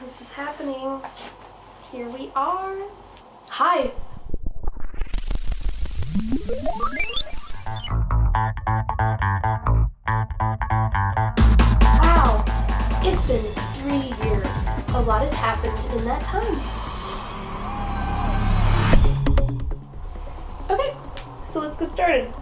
this is happening. Here we are. Hi. Wow, it's been 3 years. A lot has happened in that time. Okay, so let's get started.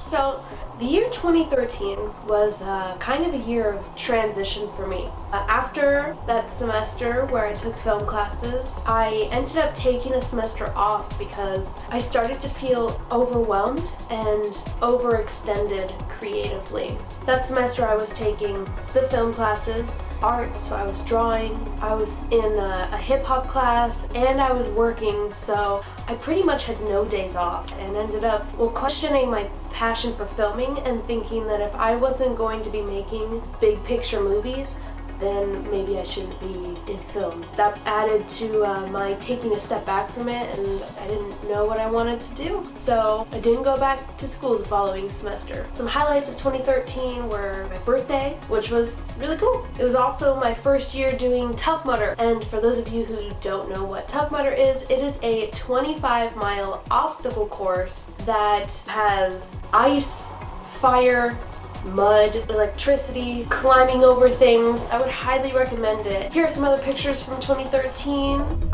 So, the year 2013 was kind of a year of transition for me. After that semester where I took film classes, I ended up taking a semester off because I started to feel overwhelmed and overextended creatively. That semester I was taking the film classes, art, so I was drawing, I was in a hip-hop class, and I was working, so I pretty much had no days off and ended up, questioning my passion for filming and thinking that if I wasn't going to be making big picture movies, then maybe I shouldn't be in film. That added to my taking a step back from it, and I didn't know what I wanted to do. So I didn't go back to school the following semester. Some highlights of 2013 were my birthday, which was really cool. It was also my first year doing Tough Mudder, and for those of you who don't know what Tough Mudder is, it is a 25-mile obstacle course that has ice, fire, mud, electricity, climbing over things. I would highly recommend it. Here are some other pictures from 2013.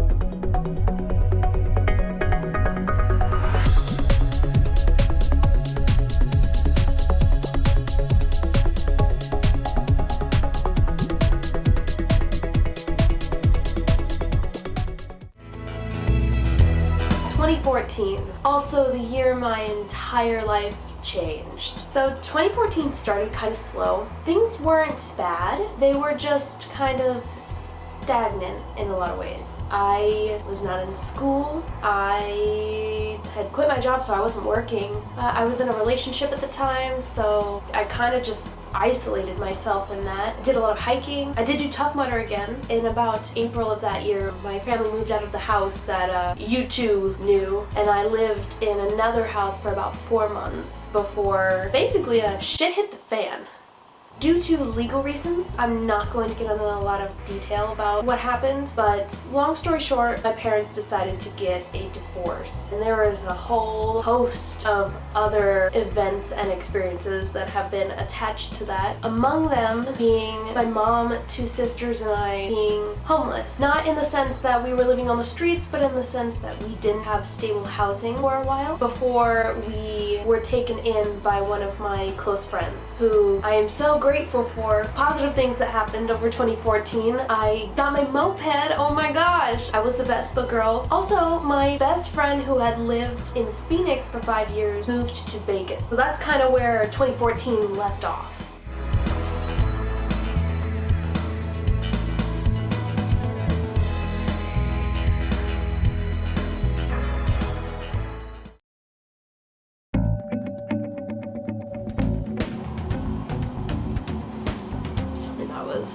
Also the year my entire life changed. So 2014 started kind of slow. Things weren't bad, they were just kind of stagnant in a lot of ways. I was not in school, I had quit my job so I wasn't working. I was in a relationship at the time, so I kind of just isolated myself in that. Did a lot of hiking. I did do Tough Mudder again. In about April of that year, my family moved out of the house that you two knew, and I lived in another house for about 4 months before basically shit hit the fan. Due to legal reasons, I'm not going to get into a lot of detail about what happened, but long story short, my parents decided to get a divorce. And there was a whole host of other events and experiences that have been attached to that. Among them being my mom, 2 sisters, and I being homeless. Not in the sense that we were living on the streets, but in the sense that we didn't have stable housing for a while before we were taken in by one of my close friends, who I am so grateful for. Positive things that happened over 2014. I got my moped. Oh my gosh. I was a Vespa girl. Also, my best friend who had lived in Phoenix for 5 years moved to Vegas. So that's kind of where 2014 left off.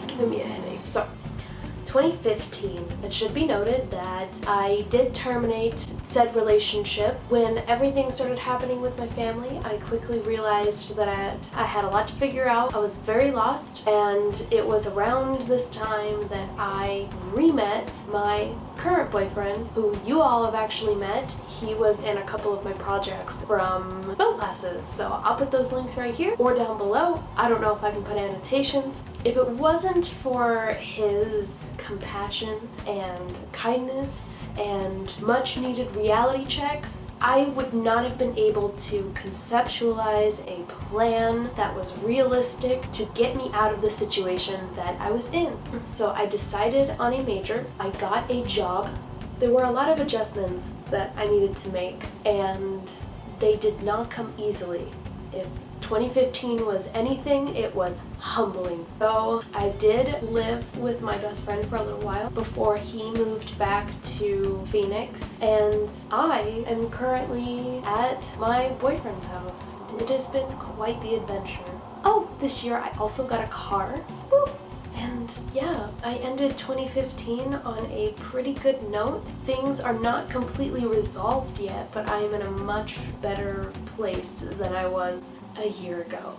Giving me a headache. So, 2015, it should be noted that I did terminate said relationship. When everything started happening with my family, I quickly realized that I had a lot to figure out. I was very lost, and it was around this time that I re-met my current boyfriend, who you all have actually met. He was in a couple of my projects from film classes, so I'll put those links right here or down below. I don't know if I can put annotations. If it wasn't for his compassion and kindness and much needed reality checks, I would not have been able to conceptualize a plan that was realistic to get me out of the situation that I was in. So I decided on a major. I got a job. There were a lot of adjustments that I needed to make, and they did not come easily. If 2015 was anything, it was humbling. So I did live with my best friend for a little while before he moved back to Phoenix, and I am currently at my boyfriend's house. It has been quite the adventure. Oh, this year I also got a car. Woo! And yeah, I ended 2015 on a pretty good note. Things are not completely resolved yet, but I am in a much better place than I was a year ago.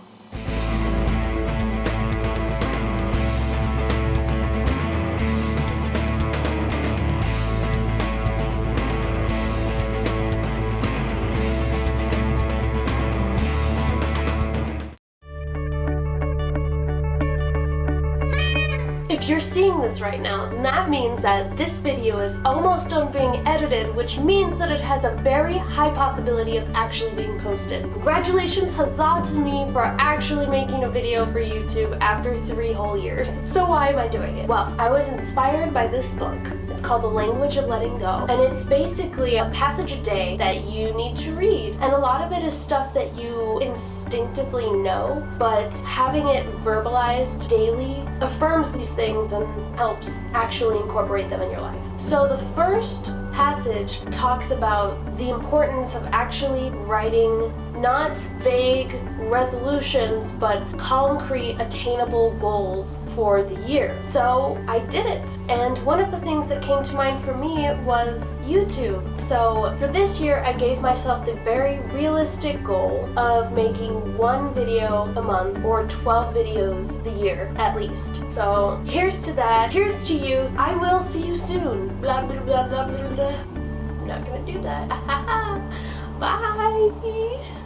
If you're seeing this right now, then that means that this video is almost done being edited, which means that it has a very high possibility of actually being posted. Congratulations, huzzah to me for actually making a video for YouTube after 3 whole years. So why am I doing it? Well, I was inspired by this book. It's called The Language of Letting Go, and it's basically a passage a day that you need to read. And a lot of it is stuff that you instinctively know, but having it verbalized daily affirms these things and helps actually incorporate them in your life. So the first passage talks about the importance of actually writing not vague resolutions, but concrete, attainable goals for the year. So I did it. And one of the things that came to mind for me was YouTube. So for this year, I gave myself the very realistic goal of making 1 video a month or 12 videos the year at least. So here's to that. Here's to you. I will see you soon. Blah, blah, blah, blah, blah, blah. I'm not gonna do that. Bye.